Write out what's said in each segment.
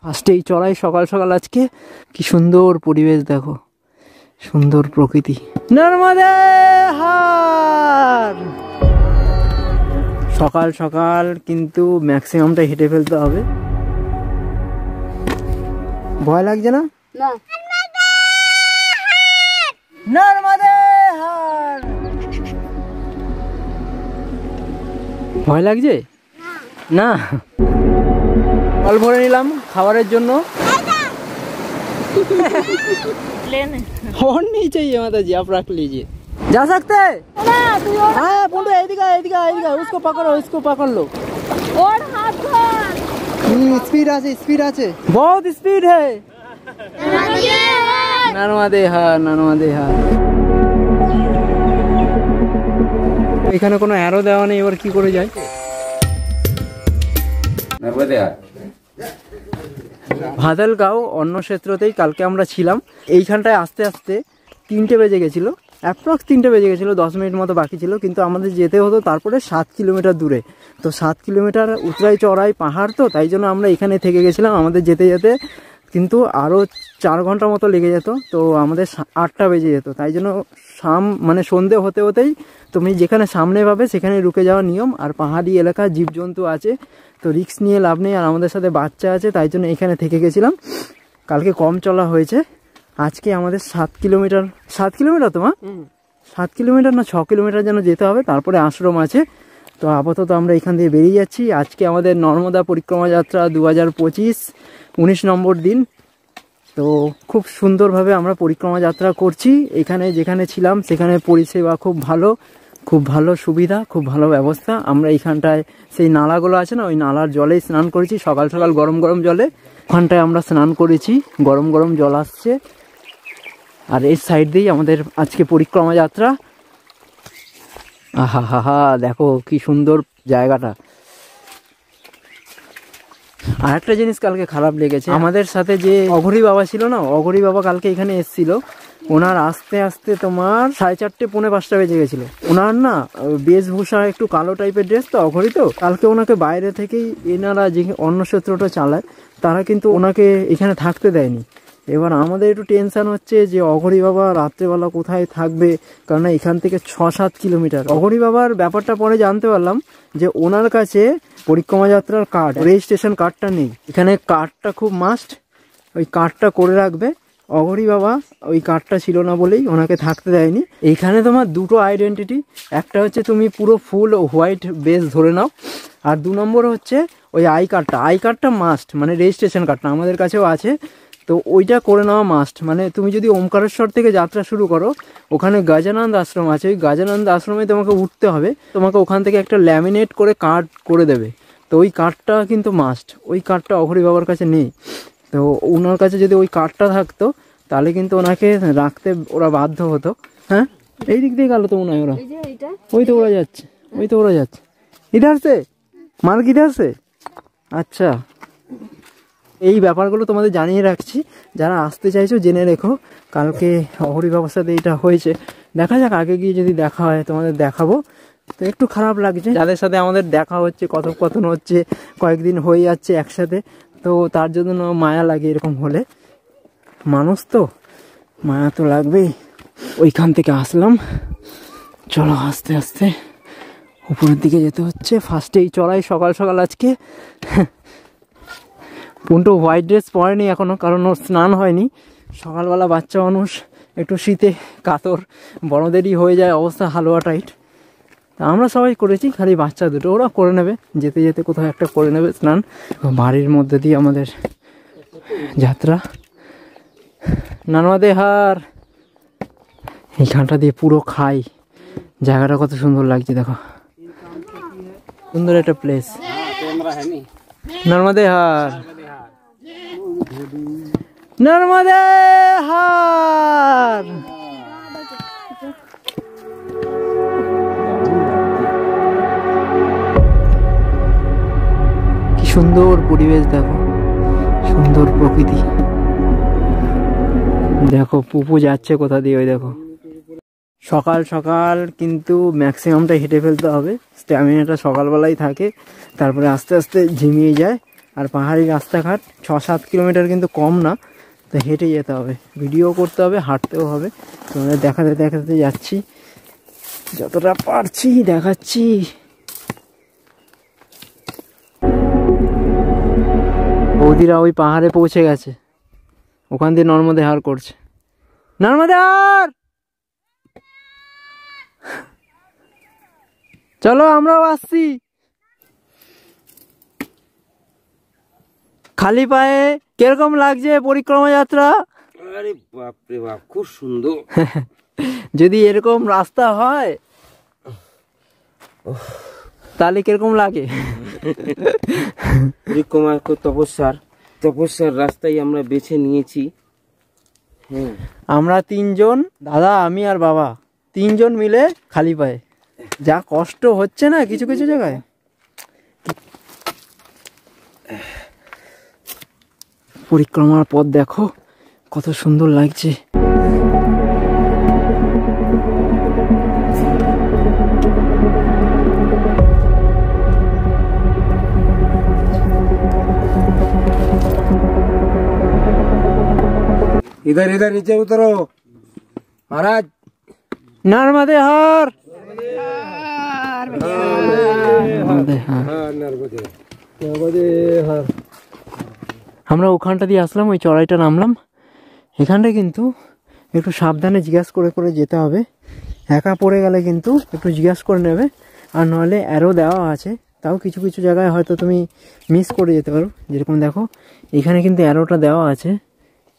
ফার্স্টেই চড়াই সকাল সকাল আজকে। কি সুন্দর পরিবেশ দেখো, সুন্দর প্রকৃতি। নর্মদে হার। সকাল সকাল কিন্তু ম্যাক্সিমামটা হেঁটে ফেলতে হবে। ভয় লাগছে না? নর্মদে হার। ভয় লাগছে না? জল ভরে নিলাম খাবারের জন্য। और नहीं चाहिए माता जी, आप रख लीजिए। जा सकते हैं? हाँ बोलो, एदिका एदिका एदिका, उसको पकड़ो, इसको पकड़ लो। और हाथ स्पीड आचे, स्पीड आचे, बहुत स्पीड है। नर्मदे हार, नर्मदे हार। এখানে কোনো অ্যারো দেওয়া নেই, এবার কি করে যায়? নর্মদে হার ভাদালগাঁও অন্য ক্ষেত্রতেই কালকে আমরা ছিলাম। এইখানটায় আস্তে আস্তে 3টে বেজে গেছিলো, অ্যাপ্রক্স 3টে বেজে গেছিলো, 10 মিনিট মতো বাকি ছিল। কিন্তু আমাদের যেতে হতো তারপরে 7 কিলোমিটার দূরে। তো 7 কিলোমিটার উতরাই চড়াই পাহাড়, তো তাই জন্য আমরা এখানে থেকে গেছিলাম। আমাদের যেতে যেতে কিন্তু আরও 4 ঘন্টা মতো লেগে যেত। তো আমাদের 8টা বেজে যেত। তাই জন্য মানে সন্ধে হতে হতেই তুমি যেখানে সামনে পাবে সেখানে রুকে যাওয়ার নিয়ম। আর পাহাড়ি এলাকা, জীবজন্তু আছে, তো রিস্ক নিয়ে লাভ নেই। আর আমাদের সাথে বাচ্চা আছে, তাই জন্য এখানে থেকে গেছিলাম। কালকে কম চলা হয়েছে। আজকে আমাদের 7 কিলোমিটার, 7 কিলোমিটার তো 7 কিলোমিটার না 6 কিলোমিটার যেন যেতে হবে, তারপরে আশ্রম আছে। তো আপাতত আমরা এখান থেকে বেরিয়ে যাচ্ছি। আজকে আমাদের নর্মদা পরিক্রমা যাত্রা 2025 19 নম্বর দিন। তো খুব সুন্দরভাবে আমরা পরিক্রমা যাত্রা করছি। এখানে যেখানে ছিলাম সেখানে পরিষেবা খুব ভালো, খুব ভালো সুবিধা, খুব ভালো ব্যবস্থা। আমরা এইখানটায় সেই নালাগুলো আছে না, ওই নালার জলেই স্নান করেছি সকাল সকাল, গরম গরম জলে। ওখানটায় আমরা স্নান করেছি, গরম গরম জল আসছে। আর এই সাইড দিয়েই আমাদের আজকে পরিক্রমা যাত্রা। আহা হা হা, দেখো কি সুন্দর জায়গাটা। আর একটা জিনিস কালকে খারাপ লেগেছে, আমাদের সাথে যে অঘরী বাবা ছিল না, অঘরী বাবা কালকে এখানে এসেছিল। ওনার আসতে আসতে তোমার 4:30 পৌনে 5টা বেজে গেছিল। ওনার না বেশভূষা একটু কালো টাইপের ড্রেস, তো অঘরী তো। কালকে ওনাকে বাইরে থেকেই এনারা যে অন্য ক্ষেত্রটা চালায় তারা কিন্তু ওনাকে এখানে থাকতে দেয়নি। এবার আমাদের একটু টেনশন হচ্ছে যে অঘরী বাবা রাত্রেবেলা কোথায় থাকবে, কারণ এখান থেকে 6-7 কিলোমিটার। অঘরী বাবার ব্যাপারটা পরে জানতে পারলাম যে ওনার কাছে পরিক্রমা যাত্রার কার্ড, রেজিস্ট্রেশন কার্ডটা নেই। এখানে কার্ডটা খুব মাস্ট, ওই কার্ডটা করে রাখবে। অঘরী বাবা ওই কার্ডটা ছিল না বলেই ওনাকে থাকতে দেয়নি। এইখানে তোমার দুটো আইডেন্টিটি, একটা হচ্ছে তুমি পুরো ফুল হোয়াইট বেস ধরে নাও, আর 2 নম্বর হচ্ছে ওই আই কার্ডটা মাস্ট, মানে রেজিস্ট্রেশন কার্ডটা আমাদের কাছেও আছে। তো ওইটা করে নেওয়া মাস্ট। মানে তুমি যদি ওমকারেশ্বর থেকে যাত্রা শুরু করো, ওখানে গজানন্দ আশ্রম আছে, ওই গজানন্দ আশ্রমে তোমাকে উঠতে হবে। তোমাকে ওখান থেকে একটা ল্যামিনেট করে কার্ড করে দেবে। তো ওই কার্ডটা কিন্তু মাস্ট। ওই কার্ডটা অঘরী বাবার কাছে নেই। তো ওনার কাছে যদি ওই কার্ডটা থাকতো তাহলে কিন্তু ওনাকে রাখতে ওরা বাধ্য হতো। হ্যাঁ, এই দিক দিয়ে গেল তো মনে হয় ওরা, ওই তো ওরা যাচ্ছে, ওই তো ওরা যাচ্ছে। ইধার সে মার্গ ইধার সে। আচ্ছা, এই ব্যাপারগুলো তোমাদের জানিয়ে রাখছি, যারা আসতে চাইছো জেনে রেখো। কালকে অঘরী বাবার সাথে এটা হয়েছে। দেখা যাক, আগে গিয়ে যদি দেখা হয় তোমাদের দেখাবো। তো একটু খারাপ লাগছে, যাদের সাথে আমাদের দেখা হচ্ছে, কথোপকথন হচ্ছে, কয়েকদিন হয়ে যাচ্ছে একসাথে, তো তার জন্য মায়া লাগে। এরকম হলে মানুষ তো মায়া তো লাগবেই। ওইখান থেকে আসলাম, চলো আস্তে আস্তে উপরের দিকে যেতে হচ্ছে। ফার্স্টেই চড়াই সকাল সকাল আজকে। পুন্টু হোয়াইট ড্রেস পরেনি এখনও, কারণ ওর স্নান হয়নি। সকালবেলা বাচ্চা মানুষ একটু শীতে কাতর, বড়দেরই হয়ে যায় অবস্থা হালুয়া টাইট। তা আমরা সবাই করেছি, খালি বাচ্চা দুটো ওরা করে নেবে, যেতে যেতে কোথাও একটা করে নেবে স্নান। বাড়ির মধ্যে দিয়ে আমাদের যাত্রা। নর্মদে হার। এইখানটা দিয়ে পুরো খাই, জায়গাটা কত সুন্দর লাগছে দেখো, সুন্দর একটা প্লেস। নর্মদে হার, নর্মদে হার। কি সুন্দর পরিবেশ দেখো, সুন্দর প্রকৃতি। দেখো পুপু যাচ্ছে কোথা দিয়ে, ওই দেখো। সকাল সকাল কিন্তু ম্যাক্সিমামটা হেঁটে ফেলতে হবে, স্ট্যামিনাটা সকালবেলাই থাকে, তারপরে আস্তে আস্তে ঝিমিয়ে যায়। আর পাহাড়ি রাস্তাঘাট 6-7 কিলোমিটার কিন্তু কম না, তো হেঁটে যেতে হবে, ভিডিও করতে হবে, হাঁটতেও হবে। তোমাদের দেখাতে দেখাতে যাচ্ছি, যতটা পারছি দেখাচ্ছি। বৌদিরা ওই পাহাড়ে পৌঁছে গেছে, ওখান দিয়ে নর্মদে হার করছে। নর্মদে হার, চলো আমরাও আসছি। খালি পায়ে কিরকম লাগছে পরিক্রমা যাত্রা? আরে বাপ রে বাপ, খুব সুন্দর। যদি এরকম রাস্তা হয় তাহলে কিরকম লাগে? পরিক্রমা তপস্যার রাস্তায় আমরা বেছে নিয়েছি। হ্যাঁ, আমরা 3 জন, দাদা, আমি আর বাবা, 3 জন মিলে খালি পায়ে। যা কষ্ট হচ্ছে না কিছু কিছু জায়গায়। পরিক্রমার পথ দেখো কত সুন্দর লাগছে। इधर इधर नीचे उतरो महाराज। नर्मदे हार, আমরা ওখানটা দিয়ে আসলাম, ওই চড়াইটা নামলাম। এখানটা কিন্তু একটু সাবধানে জিজ্ঞাসা করে করে যেতে হবে, একা পড়ে গেলে কিন্তু একটু জিজ্ঞাসা করে নেবে। আর নাহলে অ্যারো দেওয়া আছে, তাও কিছু কিছু জায়গায় হয়তো তুমি মিস করে যেতে পারো। যেরকম দেখো এখানে কিন্তু অ্যারোটা দেওয়া আছে,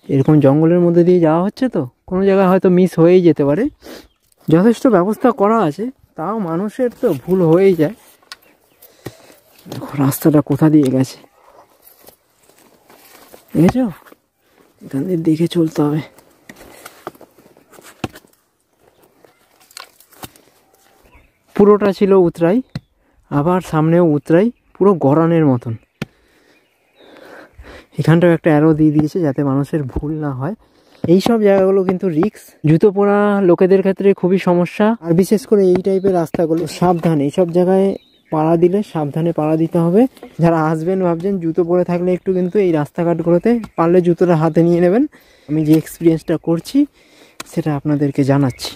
এরকম জঙ্গলের মধ্যে দিয়ে যাওয়া হচ্ছে, তো কোনো জায়গায় হয়তো মিস হয়েই যেতে পারে। যথেষ্ট ব্যবস্থা করা আছে, তাও মানুষের তো ভুল হয়েই যায়। দেখো রাস্তাটা কোথা দিয়ে গেছে, দেখেছ? এখান দিয়ে দেখে চলতে হবে। পুরোটা ছিল উতরাই, আবার সামনেও উতরাই, পুরো গড়ানের মতন। এখানটাও একটা অ্যারো দিয়ে দিয়েছে যাতে মানুষের ভুল না হয়। এই সব জায়গাগুলো কিন্তু রিস্ক, জুতো পরা লোকেদের ক্ষেত্রে খুবই সমস্যা। আর বিশেষ করে এই টাইপের রাস্তাগুলো সাবধানে, এইসব জায়গায় পাড়া দিলে সাবধানে পাড়া দিতে হবে। যারা আসবেন ভাবছেন জুতো পরে থাকলে একটু কিন্তু এই রাস্তাঘাটগুলোতে পারলে জুতোটা হাতে নিয়ে নেবেন। আমি যে এক্সপিরিয়েন্সটা করছি সেটা আপনাদেরকে জানাচ্ছি।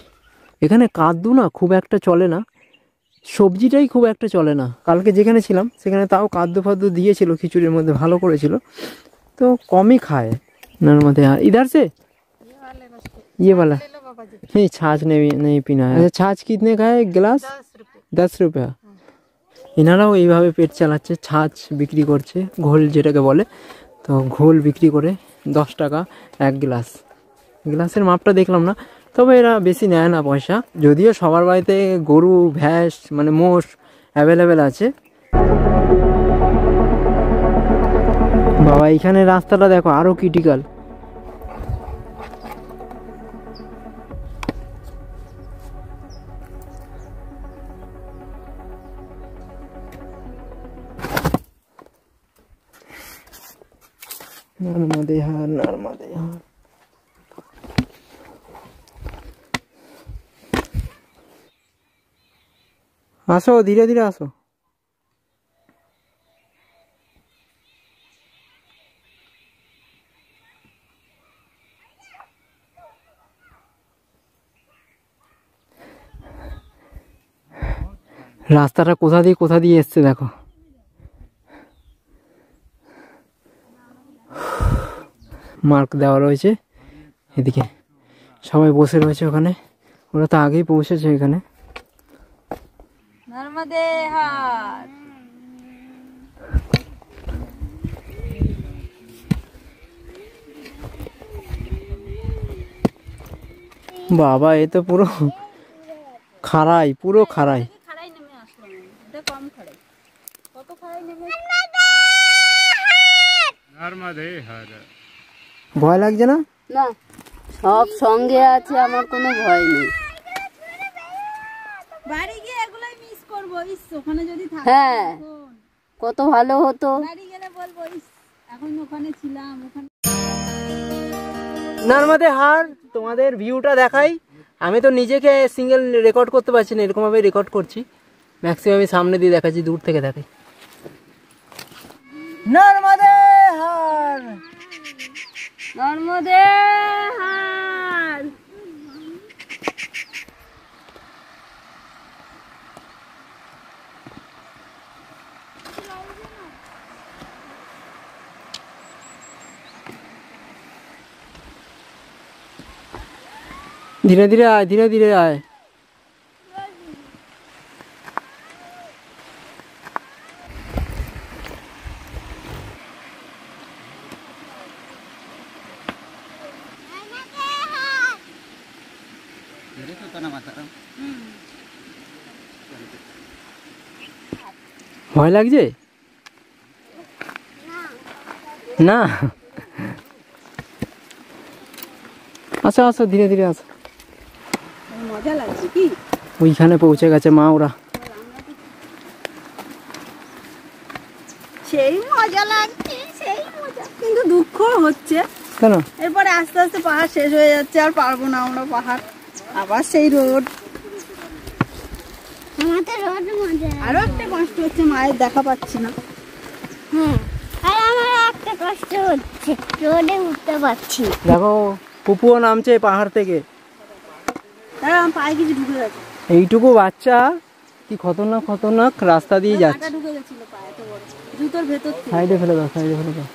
এখানে কাদ্দু না খুব একটা চলে না, সবজিটাই খুব একটা চলে না। কালকে যেখানে ছিলাম সেখানে তাও কাদ্দু ফাদ্দু দিয়েছিল, খিচুড়ির মধ্যে ভালো করেছিল, তো কমই খায়। नर्मदे यार इधर से ये वाला नहीं, छाछ नहीं पीना है। अच्छा छाछ कितने का है एक गिलास? 10 रुपया। এনারাও এইভাবে পেট চালাচ্ছে, ছাঁচ বিক্রি করছে, ঘোল যেটাকে বলে, তো ঘোল বিক্রি করে 10 টাকা 1 গ্লাস। গ্লাসের মাপটা দেখলাম না, তবে এরা বেশি নেয় না পয়সা। যদিও সবার বাড়িতে গরু ভ্যাস মানে মোষ অ্যাভেলেবেল আছে। বাবা এইখানে রাস্তাটা দেখো আরো ক্রিটিক্যাল। नर्मदे हार, नर्मदे हार। আসো, ধীরে ধীরে আসো। রাস্তাটা কোথা দিয়ে এসছে দেখো। মার্ক দেওয়া রয়েছে এদিকে, সবাই বসে রয়েছে ওখানে, ওরা তো আগেই পৌঁছেছে এখানে। নর্মদে হার। বাবা এ তো পুরো খাড়াই, পুরো খাড়াই। খাড়াই নেমে আসলাম, এটা কম খাড়াই। কত খাড়াই নেমে। নর্মদে হার। ভয় লাগছে না? না, সব সঙ্গে আছে, আমার কোনো ভয় নেই। বাড়ি গিয়ে এগুলাই মিস করব, ইস ওখানে যদি থাকতাম। হ্যাঁ, কত ভালো হতো। বাড়ি গেলে বলবো ইস এখন ওখানে ছিলাম, ওখানে। নর্মদে হার তোমাদের ভিউটা দেখাই। আমি তো নিজেকে সিঙ্গেল রেকর্ড করতে পারছি না, এরকম ভাবে রেকর্ড করছি। ম্যাক্সিমাম আমি সামনে দিয়ে দেখাচ্ছি, দূর থেকে দেখাই। নর্মদে হার। নর্মদে হার। ধীরে ধীরে আয়, ধীরে ধীরে আয়। ভয় লাগছে না? আচ্ছা আচ্ছা, ধীরে ধীরে আসো। মজা লাগছে কি? ওইখানে পৌঁছে গেছে মা ওরা। সেই মজা লাগছে, সেই মজা, কিন্তু দুঃখ হচ্ছে। কেন? এরপরে আস্তে আস্তে পাহাড় শেষ হয়ে যাচ্ছে, আর পারবো না আমরা পাহাড়। আবার সেই রোড। আমাদের রোড মজা। আরো একটা কষ্ট হচ্ছে, মায়ের দেখা পাচ্ছি না। হ্যাঁ, আর আমার একটা কষ্ট হচ্ছে, রোডে উঠতে পারছি না। দেখো পুপুও নামছে পাহাড় থেকে। তারা আমার পায়ে কিছু ঢুকে গেছে। এইটুকু বাচ্চা কি খতরনাক খতরনাক রাস্তা দিয়ে যাচ্ছে। কাঁটা ঢুকে গেছিল পায়ে, তো বড় জুতোর ভেতর থেকে। সাইডে ফেলে দাও, সাইডে ফেলে দাও।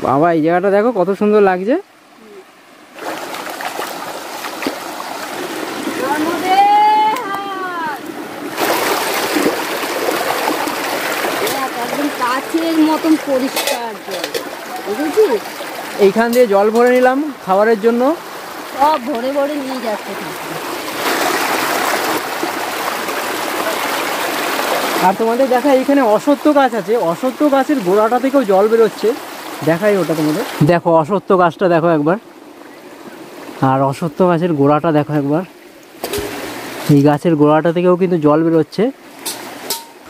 বাবা এই জায়গাটা দেখো কত সুন্দর লাগছে। একদম কাছের মতন পরিষ্কার জল, বুঝেছিস? এইখান দিয়ে জল ভরে নিলাম খাবারের জন্য। সব ভরে ভরে নিয়ে যাচ্ছে। আর তোমাদের দেখা এইখানে অশ্বত্থ গাছ আছে, অশ্বত্থ গাছের গোড়াটা থেকেও জল বেরোচ্ছে। দেখাই ওটা তোমাদের, দেখো অশ্বত্থ গাছটা দেখো একবার, আর অশ্বত্থ গাছের গোড়াটা দেখো একবার। এই গাছের গোড়াটা থেকেও কিন্তু জল বেরোচ্ছে,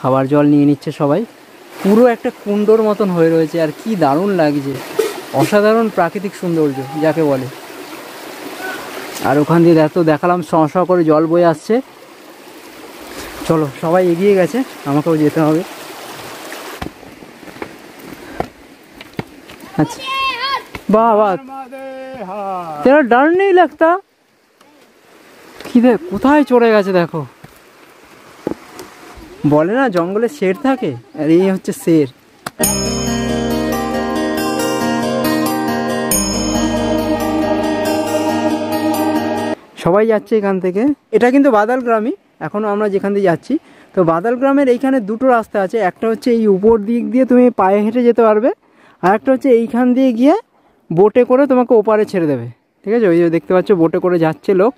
খাবার জল নিয়ে নিচ্ছে সবাই। পুরো একটা কুণ্ডর মতন হয়ে রয়েছে, আর কি দারুণ লাগছে, অসাধারণ প্রাকৃতিক সৌন্দর্য যাকে বলে। আর ওখান দিয়ে দেখালাম স স করে জল বয়ে আসছে। চলো সবাই এগিয়ে গেছে, আমাকেও যেতে হবে। अच्छा वाह वाह, तेरा डर नहीं लगता? কি দেখ কোথায় চড়ে গেছে দেখো। বলে না জঙ্গলে শের থাকে, আর এই হচ্ছে শের। সবাই যাচ্ছে এখান থেকে। এটা কিন্তু বাদাল গ্রামই, এখনো আমরা যেখান দিয়ে যাচ্ছি। তো বাদাল গ্রামের এইখানে দুটো রাস্তা আছে, একটা হচ্ছে এই উপর দিক দিয়ে তুমি পায়ে হেঁটে যেতে পারবে, আর একটা হচ্ছে এইখান দিয়ে গিয়ে বোটে করে তোমাকে ওপারে ছেড়ে দেবে। ঠিক আছে, ওই যে দেখতে পাচ্ছ বোটে করে যাচ্ছে লোক।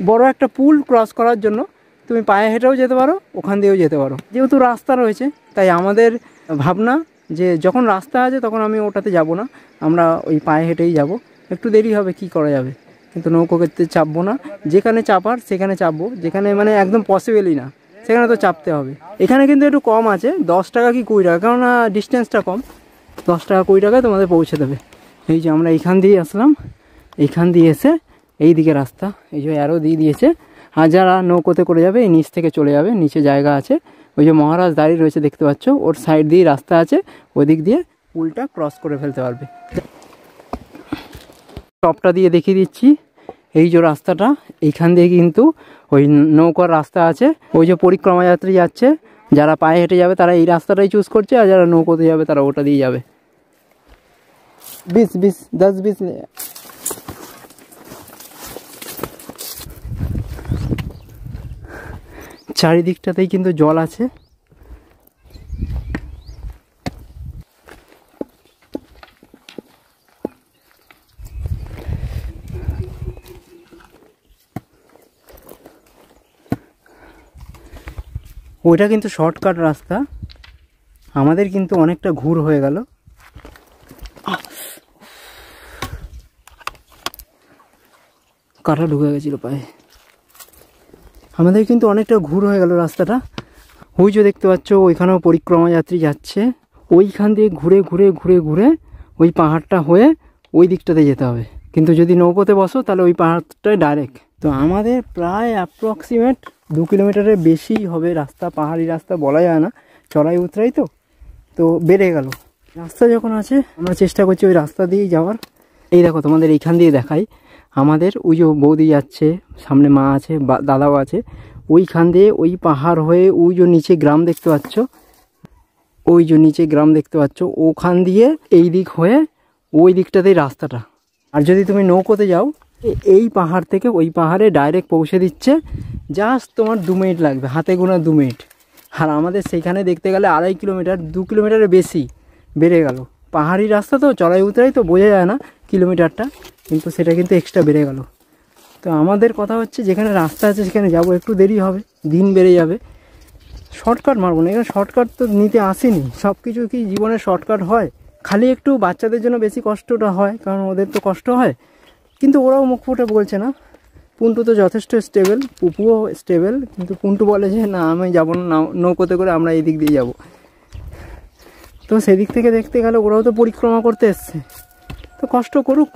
বড় একটা পুল ক্রস করার জন্য তুমি পায়ে হেঁটেও যেতে পারো, ওখান দিয়েও যেতে পারো। যেহেতু রাস্তা রয়েছে তাই আমাদের ভাবনা যে যখন রাস্তা আছে তখন আমি ওটাতে যাব না, আমরা ওই পায়ে হেঁটেই যাব। একটু দেরি হবে, কি করা যাবে, কিন্তু নৌকোতে চাপবো না। যেখানে চাপার সেখানে চাপবো, যেখানে মানে একদম পসিবলই না সেখানে তো চাপতে হবে। এখানে কিন্তু একটু কম আছে, 10 টাকা কি 20 টাকা, কেননা ডিস্টেন্সটা কম। 10 টাকা 20 টাকায় তোমাদের পৌঁছে দেবে। এই যে আমরা এইখান দিয়ে আসলাম, এইখান দিয়ে এসে এই দিকে রাস্তা, এই যে অ্যারো দিয়ে দিয়েছে। আর যারা নৌকোতে করে যাবে এই নিচ থেকে চলে যাবে, নিচে জায়গা আছে। ওই যে মহারাজ দাঁড়িয়ে রয়েছে দেখতে পাচ্ছ, ওর সাইড দিয়ে রাস্তা আছে, ওই দিক দিয়ে পুলটা ক্রস করে ফেলতে পারবে। টপটা দিয়ে দেখিয়ে দিচ্ছি, এই যে রাস্তাটা, এইখান দিয়ে কিন্তু ওই নৌকার রাস্তা আছে। ওই যে পরিক্রমা যাত্রী যাচ্ছে, যারা পায়ে হেঁটে যাবে তারা এই রাস্তাটাই চুজ করছে, আর যারা নৌকোতে যাবে তারা ওটা দিয়ে যাবে। 10-20 চারিদিকটাতেই কিন্তু জল আছে। ওইটা কিন্তু শর্টকাট রাস্তা, আমাদের কিন্তু অনেকটা ঘুর হয়ে গেল। কাটা ঢুকে গেছিল পায়ে, আমাদের কিন্তু অনেকটা ঘুর হয়ে গেল রাস্তাটা। ওই যে দেখতে পাচ্ছ ওইখানেও পরিক্রমা যাত্রী যাচ্ছে, ওইখান দিয়ে ঘুরে ঘুরে ঘুরে ঘুরে ওই পাহাড়টা হয়ে ওই দিকটাতে যেতে হবে। কিন্তু যদি নৌকোতে বসো তাহলে ওই পাহাড়টাই ডাইরেক্ট। তো আমাদের প্রায় অ্যাপ্রক্সিমেট 2 কিলোমিটারের বেশি হবে রাস্তা, পাহাড়ি রাস্তা বলা যায় না, চড়াই উতরাই তো। তো বেড়ে গেল। রাস্তা যখন আছে আমরা চেষ্টা করছি ওই রাস্তা দিয়েই যাওয়ার। এই দেখো তোমাদের এইখান দিয়ে দেখাই, আমাদের ওই যে বৌদি যাচ্ছে, সামনে মা আছে, দাদাও আছে, ওইখান দিয়ে ওই পাহাড় হয়ে ওই যে নিচে গ্রাম দেখতে পাচ্ছ, ওই যে নিচে গ্রাম দেখতে পাচ্ছ, ওখান দিয়ে এই দিক হয়ে ওই দিকটাতেই রাস্তাটা। আর যদি তুমি নৌকোতে যাও এই পাহাড় থেকে ওই পাহাড়ে ডাইরেক্ট পৌঁছে দিচ্ছে, জাস্ট তোমার 2 মিনিট লাগবে, হাতে গোনা 2 মিনিট। আর আমাদের সেইখানে দেখতে গেলে 2.5 কিলোমিটার, 2 কিলোমিটারের বেশি বেড়ে গেল। পাহাড়ি রাস্তা তো চড়াই উতরাই তো বোঝা যায় না কিলোমিটারটা, কিন্তু সেটা কিন্তু এক্সট্রা বেড়ে গেল। তো আমাদের কথা হচ্ছে যেখানে রাস্তা আছে সেখানে যাব, একটু দেরি হবে, দিন বেড়ে যাবে। শর্টকাট মারবো না, এখানে শর্টকাট তো নিতে আসেনি, সব কিছু কি জীবনে শর্টকাট হয়? খালি একটু বাচ্চাদের জন্য বেশি কষ্টটা হয়, কারণ ওদের তো কষ্ট হয়, কিন্তু ওরাও মুখ ফুটে বলছে না। পুন্টু তো যথেষ্ট স্টেবল, পুপুও স্টেবল, কিন্তু পুন্টু বলে যে না আমি যাবো না, নৌকোতে করে আমরা এই দিক দিয়ে যাব। তো সেদিক থেকে দেখতে গেলে ওরাও তো পরিক্রমা করতে এসছে, তো কষ্ট করুক।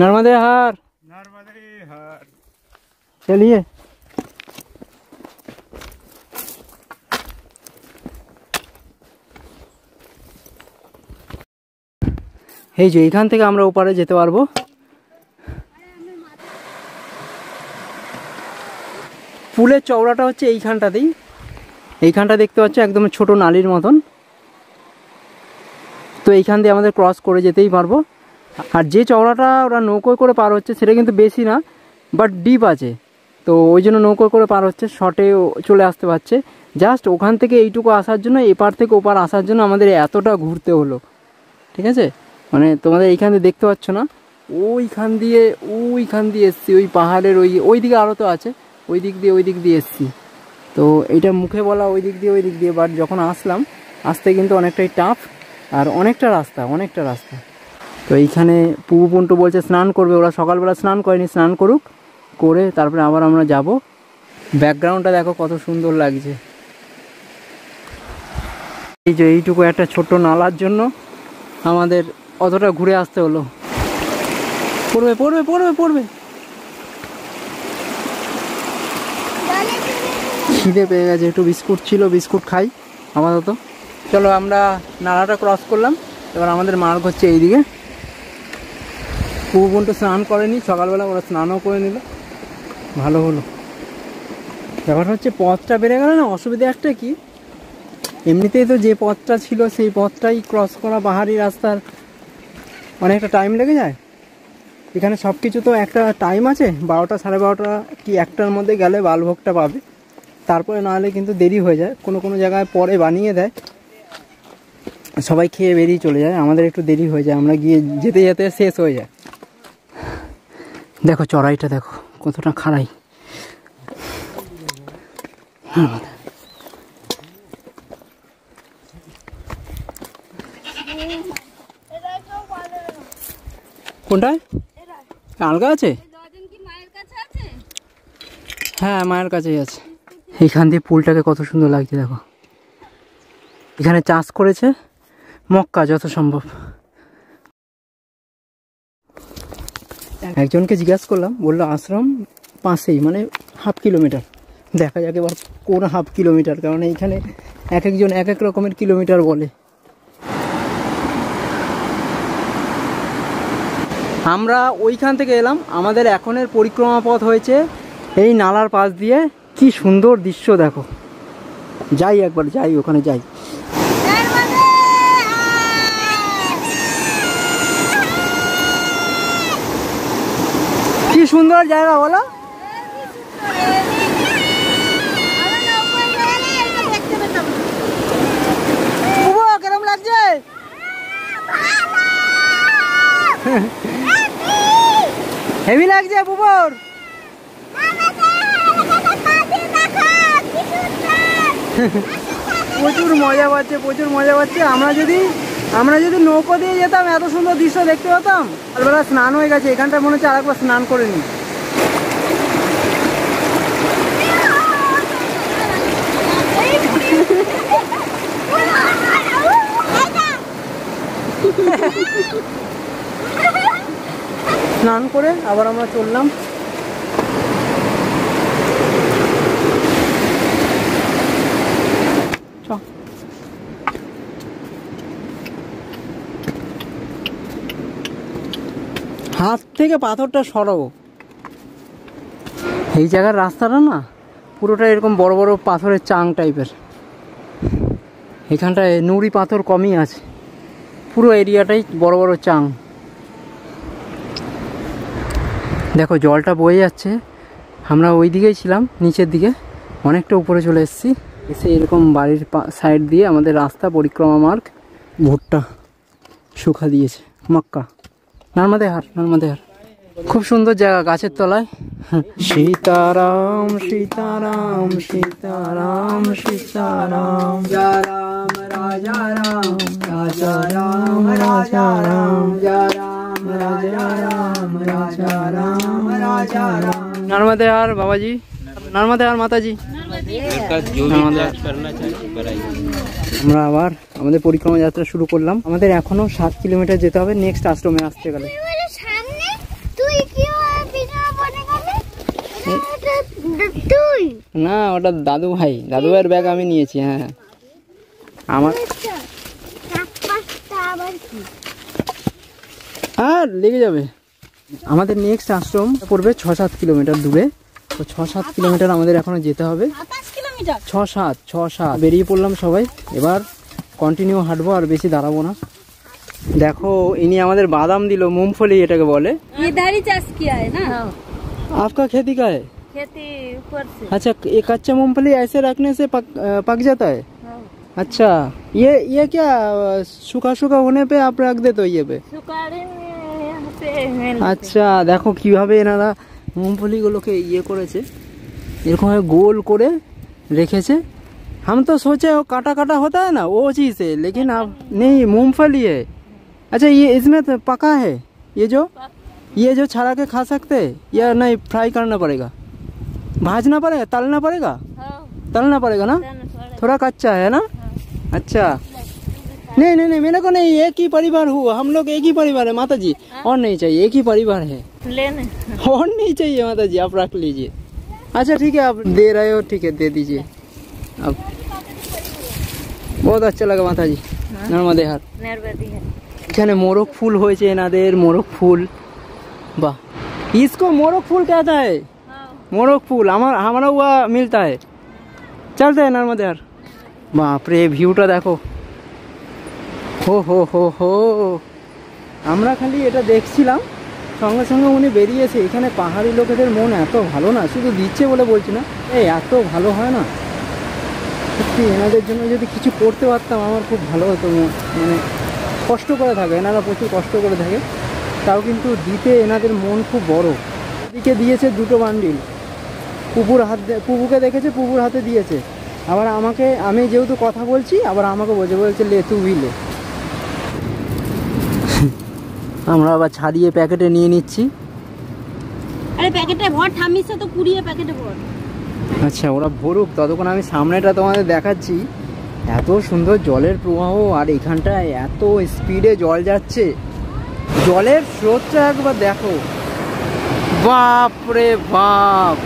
नर्मदे हार चलिए। এই যে এখান থেকে আমরা ওপারে যেতে পারবো। পুলের চওড়াটা হচ্ছে এইখানটাতেই, এইখানটা দেখতে পাচ্ছ একদম ছোট নালির মতন। তো এইখান দিয়ে আমাদের ক্রস করে যেতেই পারবো। আর যে চওড়াটা ওরা নৌকোয় করে পার হচ্ছে সেটা কিন্তু বেশি না, বাট ডিপ আছে, তো ওই জন্য নৌকোয় করে পার হচ্ছে, শর্টে চলে আসতে পারছে। জাস্ট ওখান থেকে এইটুকু আসার জন্য, এপার থেকে ওপার আসার জন্য আমাদের এতটা ঘুরতে হলো, ঠিক আছে? মানে তোমাদের এইখান দিয়ে দেখতে পাচ্ছ না, ওইখান দিয়ে এসছি, ওই পাহাড়ের ওই দিকে আরও তো আছে, ওই দিক দিয়ে এসছি। তো এইটা মুখে বলা ওই দিক দিয়ে, বাট যখন আসতে কিন্তু অনেকটাই টাফ, আর অনেকটা রাস্তা। তো এইখানে পুপু পুন্টু বলছে স্নান করবে, ওরা সকালবেলা স্নান করেনি, স্নান করুক, করে তারপরে আবার আমরা যাব। ব্যাকগ্রাউন্ডটা দেখো কত সুন্দর লাগছে। এই যে এইটুকু একটা ছোট্ট নালার জন্য আমাদের অতটা ঘুরে আসতে হলো। পড়বে। খিদে পেয়ে গেছে, একটু বিস্কুট ছিল, বিস্কুট খাই আপাতত। চলো আমরা নালাটা ক্রস করলাম, এবার আমাদের মার্গ হচ্ছে এইদিকে। পুপু পুন্টু স্নান করেনি, সকালবেলা ওরা স্নানও করে নিল, ভালো হলো। ব্যাপারটা হচ্ছে পথটা বেড়ে গেল না, অসুবিধা একটা কি, এমনিতেই তো যে পথটা ছিল সেই পথটাই ক্রস করা পাহাড়ি রাস্তার অনেকটা টাইম লেগে যায়। এখানে সব কিছু তো একটা টাইম আছে, 12টা 12:30 কি 1টার মধ্যে গেলে বালভোগটা পাবে, তারপরে না হলে কিন্তু দেরি হয়ে যায়। কোনো জায়গায় পরে বানিয়ে দেয়, সবাই খেয়ে বেরিয়ে চলে যায়, আমাদের একটু দেরি হয়ে যায়, আমরা গিয়ে যেতে শেষ হয়ে যায়। দেখো চড়াইটা দেখো কতটা খাড়াই। কোনটায় আলগা আছে? হ্যাঁ মায়ের কাছেই আছে। এইখান দিয়ে পুলটাকে কত সুন্দর লাগছে দেখো। এখানে চাষ করেছে মক্কা যত সম্ভব। একজনকে জিজ্ঞাসা করলাম, বললো আশ্রম পাশেই, মানে 1/2 কিলোমিটার। দেখা যাক এবার কোন 1/2 কিলোমিটার, কারণ এইখানে এক একজন এক এক রকমের কিলোমিটার বলে। আমরা ওইখান থেকে এলাম, আমাদের এখনের পরিক্রমা পথ হয়েছে এই নালার পাশ দিয়ে। কি সুন্দর দৃশ্য দেখো, একবার যাই ওখানে যাই। কি সুন্দর জায়গা বলো। কেরম লাগছে? হেভি লাগছে পুকুর। প্রচুর মজা পাচ্ছে। আমরা যদি নৌকো দিয়ে যেতাম এত সুন্দর দৃশ্য দেখতে পেতাম। সকালবেলা স্নান হয়ে গেছে, এখানটা মনে হচ্ছে আরেকবার স্নান করে নি। স্নান করে আবার আমরা চললাম। হাত থেকে পাথরটা সরাবো। এই জায়গার রাস্তাটা না পুরোটা এরকম বড় বড় পাথরের চাং টাইপের। এখানটায় নুড়ি পাথর কমই আছে, পুরো এরিয়াটাই বড় বড় চাং। দেখো জলটা বয়ে যাচ্ছে। আমরা ওই দিকেই ছিলাম, নিচের দিকে অনেকটা উপরে চলে এসেছি। এসে এরকম বাড়ির সাইড দিয়ে আমাদের রাস্তা পরিক্রমা মার্গ। ভুট্টা শুকা দিয়েছে, মক্কা, নর্মদে হার, নর্মদে হার। খুব সুন্দর জায়গা, গাছের তলায়। সীতারাম সীতারাম সীতারাম সীতারাম, রাম রাজা রাম, রাজা রাম রাজা রাম, রাম রাজা রাম, রাজা রাম রাজা রাম। নর্মদে হার বাবাজি, নর্মদে হার মাতাজি। আমরা আবার আমাদের পরিক্রমা যাত্রা শুরু করলাম। আমাদের এখনো 7 কিলোমিটার যেতে হবে নেক্সট আশ্রমে আসতে গেলে। না ওটা দাদু ভাই, দাদু ভাইয়ের ব্যাগ আমি নিয়েছি। হ্যাঁ আমার আর লেগে যাবে। আমাদের নেক্সট আশ্রম পড়বে 6-7 কিলোমিটার দূরে। তো 6-7 কিলোমিটার আমাদের এখনো যেতে হবে। 6-7 বেরিয়ে পড়লাম সবাই। এবার কন্টিনিউ হাঁটবো, আর বেশি দাঁড়াবো না। দেখো ইনি আমাদের বাদাম দিল, मूंगफली এটাকে বলে। इधर ही चाष किया है ना? आपका खेती का है? खेती ऊपर से। अच्छा, ये कच्चा मूंगफली ऐसे रखने से पक जाता है? अच्छा, ये क्या सूखा सूखा होने पे आप रख देते हो ये पे? আচ্ছা দেখো কিভাবে এনারা मूंगफली গুলোকে ইয়ে করেছে, এরকম গোল করে রেখেছে। हम तो सोचे वो काटा काटा होता है ना, वो चीज़ है, लेकिन अब नहीं, मूंगफली है। अच्छा, ये इसमें तो पका है, ये जो छड़ा के खा सकते हैं या नहीं? फ्राई करना पड़ेगा, भाजना पड़ेगा, तलना पड़ेगा? तलना पड़ेगा ना, थोड़ा कच्चा है ना? अच्छा, नहीं नहीं नहीं, मेरे को नहीं, एक ही परिवार हुआ, हम लोग एक ही परिवार है माता जी, और नहीं चाहिए, एक ही परिवार है, और नहीं चाहिए माता जी, आप रख लीजिए। अच्छा ठीक है, आप दे रहे हो, ठीक है दे दीजिए। अब बहुत अच्छा लगा माता जी। नर्मदे हार। এখানে মোরগ ফুল হয়েছে এনাদের, মোরগ ফুল। वाह, इसको मोरग फूल कहता है? मोरग फूल हमारा हुआ मिलता है। चलते हैं नर्मदे हार। बाप रे, ভিউটা দেখো। হো হো হো হো, আমরা খালি এটা দেখছিলাম, সঙ্গে সঙ্গে উনি বেরিয়েছে। এখানে পাহাড়ি লোকেদের মন এত ভালো না, শুধু দিচ্ছে বলে বলছি না, এই এত ভালো হয় না সত্যি। এনাদের জন্য যদি কিছু করতে পারতাম আমার খুব ভালো হতো। মানে কষ্ট করে থাকে এনারা, প্রচুর কষ্ট করে থাকে, তাও কিন্তু দিতে এনাদের মন খুব বড়। এদিকে দিয়েছে 2টো বান্ডিল, পুপুকে দেখেছে, পুপুর হাতে দিয়েছে। আবার আমাকে, আমি যেহেতু কথা বলছি, আবার আমাকে বলছে লে তুই লে। আমরা আবার ছাড়িয়ে প্যাকেটে নিয়ে নিচ্ছি। আরে প্যাকেটে ভর, ঠামিছে তো কুড়িয়ে প্যাকেটে ভর। আচ্ছা ওরা ভরুক, ততক্ষণ আমি সামনেটা তোমাদের দেখাচ্ছি। এত সুন্দর জলের প্রবাহ, আর এখানটায় এত স্পিডে জল যাচ্ছে, জলের স্রোতটা একবার দেখো। বাপ রে বাপ,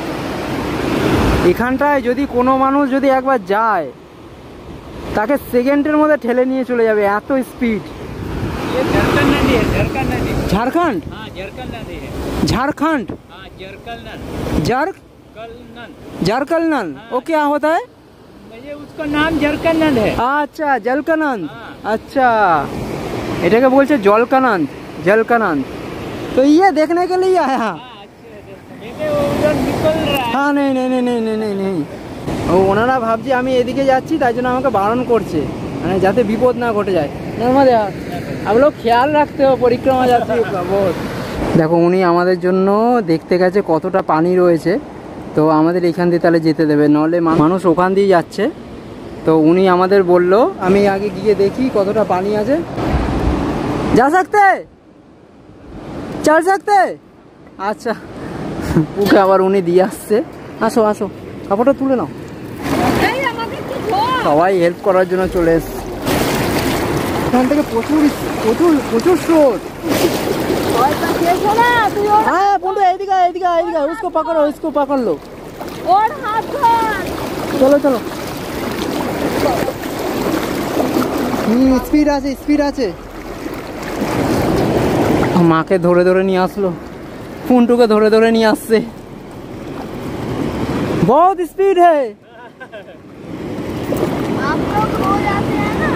এখানটায় যদি কোনো মানুষ যদি একবার যায়, তাকে সেকেন্ডের মধ্যে ঠেলে নিয়ে চলে যাবে, এত স্পিড। झारखंड? झारखंड, जरकलनन। वो क्या होता है? उसका नाम जरकनंद है। अच्छा, जलकानंद। अच्छा, এটাকে বলছে জলকানন্দ, জলকানন্দ। तो ये देखने के लिए आया? हाँ, नहीं नहीं नहीं नहीं नहीं नहीं नहीं, ওনারা ভাবছে আমি এদিকে যাচ্ছি, তাই জন্য আমাকে বারণ করছে, মানে যাতে বিপদ না ঘটে যায়। নর্মদে হার। आप लोग ख्याल रखते हो परिक्रमा यात्री का बहुत। দেখো উনি আমাদের জন্য দেখতে গেছে কতটা পানি রয়েছে, তো আমাদের এখান দিয়ে তাহলে যেতে দেবে, নাহলে মানুষ ওখান দিয়ে যাচ্ছে। তো উনি আমাদের বলল আমি আগে গিয়ে দেখি কতটা পানি আছে। যা सकते, চল सकते? আচ্ছা, ওকে আবার উনি দিয়ে আসছে। আসো আসো, কাপড়টা তুলে নাও। সবাই হেল্প করার জন্য চলে এসছে। এখান থেকে প্রচুর প্রচুর প্রচুর স্রোত। তুই इधर उसको पकड़ो, इसको पकड़ लो। और हाथ धर। চলো চলো। স্পিড আছে, স্পিড আছে। মাকে ধরে ধরে নিয়ে আসলো, পুন্টুকে ধরে ধরে নিয়ে আসছে। बहुत स्पीड है। आप लोग रोज आते हैं ना?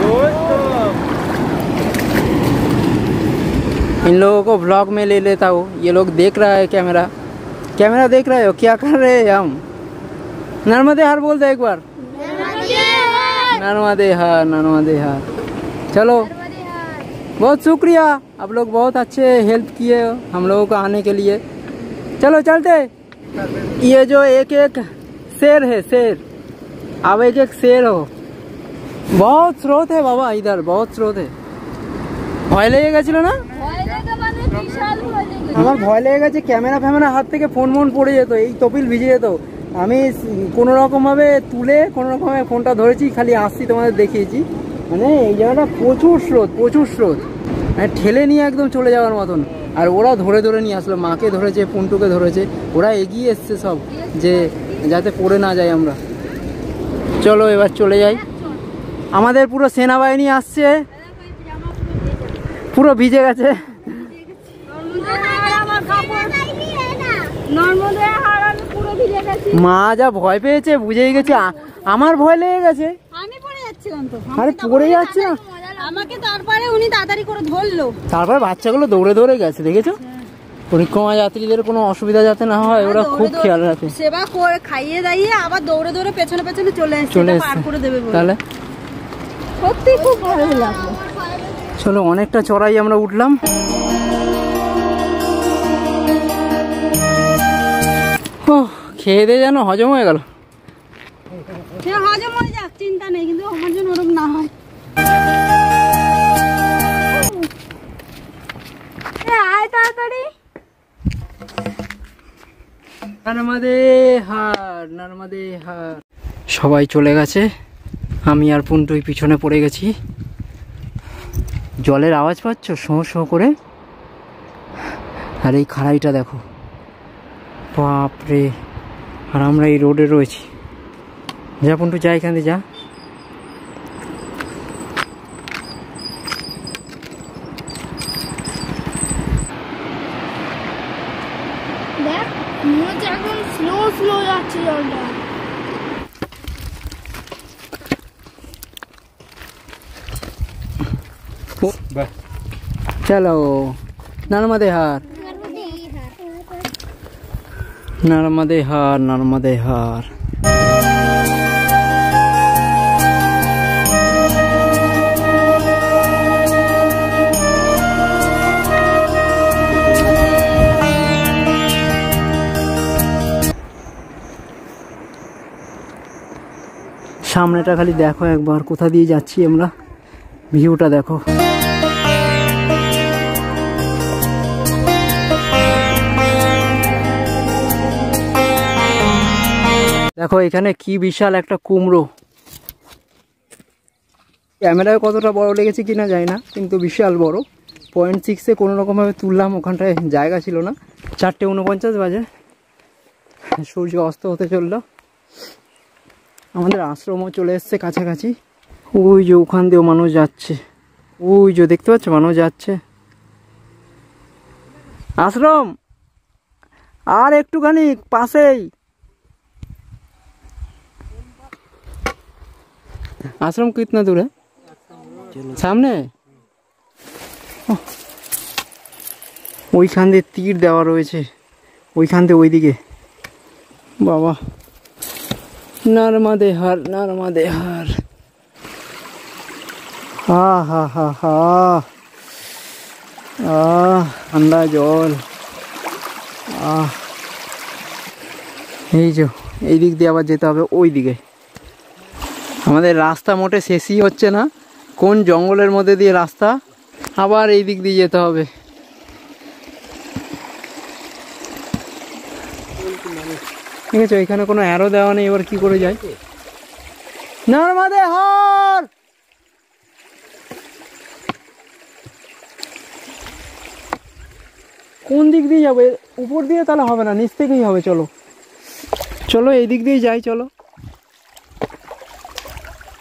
इन लोगों को व्लॉग में ले लेता हूँ। ये लोग देख रहा है कैमरा, कैमरा देख रहे हो क्या कर रहे हैं हम। नर्मदे हार बोल दो एक बार। नर्मदे हार, नर्मदे हार। चलो, बहुत शुक्रिया, आप लोग बहुत अच्छे हेल्प किए हम लोगों को आने के लिए। चलो चलते। ये जो एक एक शेर है, शेर, अब एक एक शेर हो। बहुत स्रोत है बाबा इधर, बहुत स्रोत है। ভয় লেগে গেছিল না? আমার ভয় লেগে গেছে, ক্যামেরা ফ্যামেরা হাত থেকে ফোন মন পড়ে যেত, এই তপিল ভিজে যেত। আমি কোনো রকম ভাবে তুলে কোনো রকম ফোনটা ধরেছি, খালি আসছি তোমাদের দেখিয়েছি। মানে এই জায়গাটা প্রচুর স্রোত, প্রচুর স্রোত, মানে ঠেলে নিয়ে একদম চলে যাওয়ার মতন। আর ওরা ধরে ধরে নিয়ে আসলো, মাকে ধরেছে, পুন্টুকে ধরেছে, ওরা এগিয়ে এসছে সব, যে যাতে পড়ে না যাই আমরা। চলো এবার চলে যাই। আমাদের পুরো সেনাবাহিনী আসছে, পুরো ভিজে গেছে। মা যা ভয় পেয়েছে বুঝেই গেছে, আমার ভয় লেগে গেছে। আমি পড়ে যাচ্ছিলাম তো। আরে পড়ে যাচ্ছে না আমাকে, তারপরে উনি তাড়াতাড়ি করে ধরলো। তারপরে বাচ্চাগুলো দৌড়ে দৌড়ে গেছে, দেখেছো? পরিক্রমা যাত্রীদের কোনো অসুবিধা যাতে না হয় ওরা খুব খেয়াল রাখে। সেবা করে খাইয়ে দাইয়ে আবার দৌড়ে দৌড়ে পেছনে পেছনে চলে এসছে, পার করে দেবে বলে। তাহলে সত্যি খুব ভালো লাগলো। চলো, অনেকটা চড়াই আমরা উঠলাম। খেয়ে দিয়ে যেন হজম হয়ে গেল। সে হজম হয়ে যাক, চিন্তা নেই, কিন্তু আমার জন্য ওরকম না হয়। আয় তাড়াতাড়ি। নর্মদে হার, নর্মদে হার। সবাই চলে গেছে, আমি আর পুন্টুই পিছনে পড়ে গেছি। জলের আওয়াজ পাচ্ছ শো শো করে? আর এই খাড়াইটা দেখো, বাপরে। আর আমরা এই রোডে রয়েছি। যা পুন্টু, যা এখান দিয়ে যা। দেখ, মনে হচ্ছে একদম স্লো স্লো যাচ্ছে জলটা। চলো, নর্মদে হার, নর্মদে হার, নর্মদে হার। সামনেটা খালি দেখো একবার, কোথা দিয়ে যাচ্ছি আমরা, ভিউটা দেখো। দেখো এখানে কি বিশাল একটা কুমড়ো। ক্যামেরায় কতটা বড় লেগেছে কিনা জানি না, কিন্তু বিশাল বড়। 0.6-এ কোনো রকমভাবে তুললাম, ওখানটায় জায়গা ছিল না। 4:49 বাজে, সূর্য অস্ত হতে চললো। আমাদের আশ্রমও চলে এসছে কাছাকাছি। ওই যে ওখান দিয়েও মানুষ যাচ্ছে, ওই যে দেখতে পাচ্ছ মানুষ যাচ্ছে। আশ্রম আর একটুখানি পাশেই। आश्रम कितना दूर है? सामने ওইখান দিয়ে তীর দেওয়া রয়েছে, ওইখান দিয়ে ওইদিকে। বাবা, নর্মদে হার, নর্মদে হার। হা হা হা হা, ঠান্ডা জল। এই যে এই দিক দিয়ে আবার যেতে হবে ওই দিকে। আমাদের রাস্তা মোটে শেষই হচ্ছে না, কোন জঙ্গলের মধ্যে দিয়ে রাস্তা, আবার এই দিক দিয়ে যেতে হবে। ঠিক আছে, এখানে কোনো অ্যারো দেওয়া নেই, এবার কি করে যাই? নর্মদে হার। কোন দিক দিয়ে যাবে? উপর দিয়ে তাহলে হবে না, নিচ থেকেই হবে। চলো চলো এই দিক দিয়েই যাই, চলো।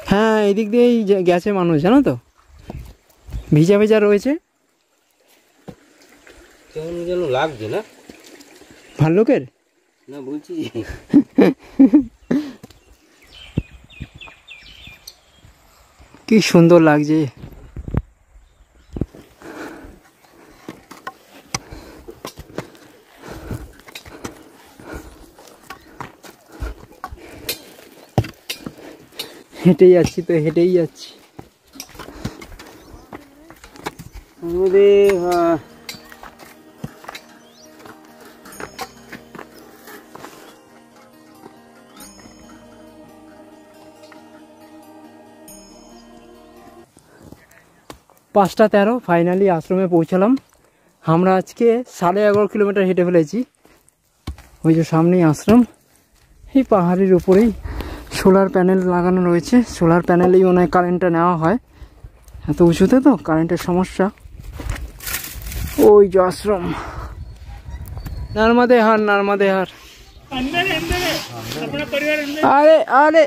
হ্যাঁ এই দিক দিয়েই গেছে মানুষ, জানো তো, ভিজা ভিজা রয়েছে। কেমন যেন লাগছে না ভাল্লুকের? না বলছি কি সুন্দর লাগছে। হেঁটেই যাচ্ছি তো, হেঁটেই যাচ্ছি। পাঁচটা 13 ফাইনালি আশ্রমে পৌঁছালাম। আমরা আজকে 11.5 কিলোমিটার হেঁটে ফেলেছি। ওই যে সামনেই আশ্রম, এই পাহাড়ের উপরেই সোলার প্যানেল লাগানো রয়েছে। সোলার প্যানেলেই অনেক কারেন্টটা নেওয়া হয়, এত উঁচুতে তো কারেন্টের সমস্যা। ওই যে আশ্রম, नर्मदे हार, नर्मदे हार। अंदर अंदर है, अपना परिवार अंदर। अरे अरे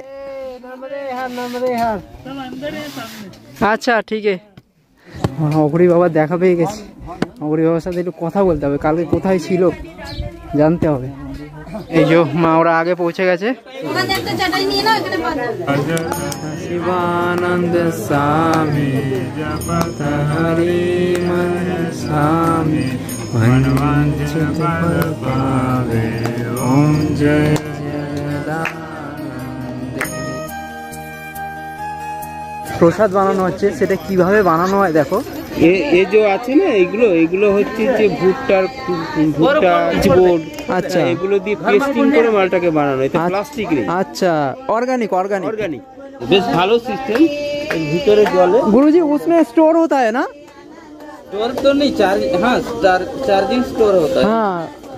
नर्मदे हार, नर्मदे हार, सब अंदर है सामने। अच्छा ठीक है। অঘরি বাবা দেখা পেয়ে গেছি। অঘরি বাবার সাথে একটু কথা বলতে হবে, কালকে কোথায় ছিল জানতে হবে। এই যে মা ওরা আগে পৌঁছে গেছে। শিবানন্দ স্বামী জপত হরি মন স্বামী মনবাঞ্ছিত ফল পাবে। ওম জয় প্রসাদ বানানো হচ্ছে, সেটা কিভাবে বানানো হয় দেখো। এই যে আছে না, এগুলো হচ্ছে যে ভুট্টা বোর্ড, আচ্ছা এগুলো দিয়ে পেস্টিং করে মালটাকে বানানো, এটা প্লাস্টিক নেই। আচ্ছা অর্গানিক বেশ ভালো সিস্টেম। এর ভিতরে জলে गुरुजी उसमें स्टोर होता है ना? स्टोर तो नहीं, चार्जिंग स्टोर होता है। हाँ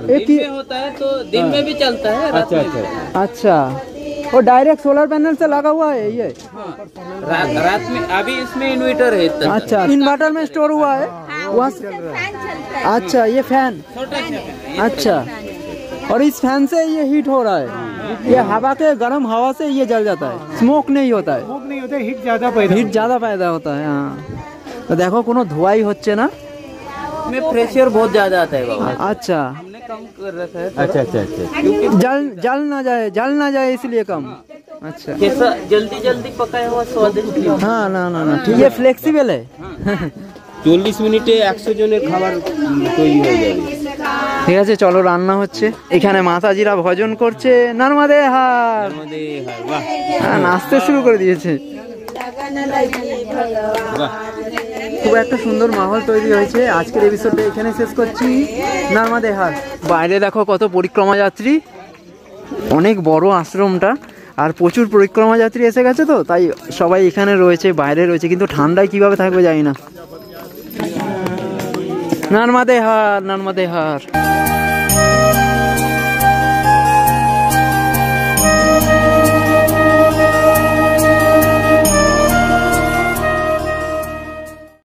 दिन में होता है तो दिन में भी चलता है, रात में भी। अच्छा वो डायरेक्ट सोलर पैनल से लगा हुआ है ये? रात में अभी इसमें इन्वर्टर है। अच्छा इन्वर्टर में स्टोर हुआ है वहाँ। अच्छा ये फैन, अच्छा और इस फैन से ये हीट हो रहा है। ये हवा के गर्म हवा से ये जल जाता है, स्मोक नहीं होता है। हीट ज़्यादा पैदा होता है। हाँ तो देखो कोनो धुआई होच्छे ना, में प्रेशर बहुत ज्यादा आता है बाबा। अच्छा हमने कम कर रखा है। अच्छा क्योंकि जल ना जाए इसलिए कम। अच्छा कैसा जल्दी पकाया हुआ स्वादिष्ट। हाँ ना ठीक, ये फ्लेक्सिबल है। 40 মিনিটে 100 জনের খাবার তৈরি হয়ে যাবে। ঠিক আছে চলো, রান্না হচ্ছে এখানে। মাতাজিরা ভজন করছে, নর্মদে হার, নাচতে শুরু করে দিয়েছে। খুব একটা সুন্দর মাহল তৈরি হয়েছে। আজকের এপিসোডটা এখানে শেষ করছি। নর্মদে হার। বাইরে দেখো কত পরিক্রমা যাত্রী, অনেক বড় আশ্রমটা, আর প্রচুর পরিক্রমা যাত্রী এসে গেছে তো তাই সবাই এখানে রয়েছে, বাইরে রয়েছে, কিন্তু ঠান্ডায় কিভাবে থাকবে জানি না। নর্মদে হার, নর্মদে হার।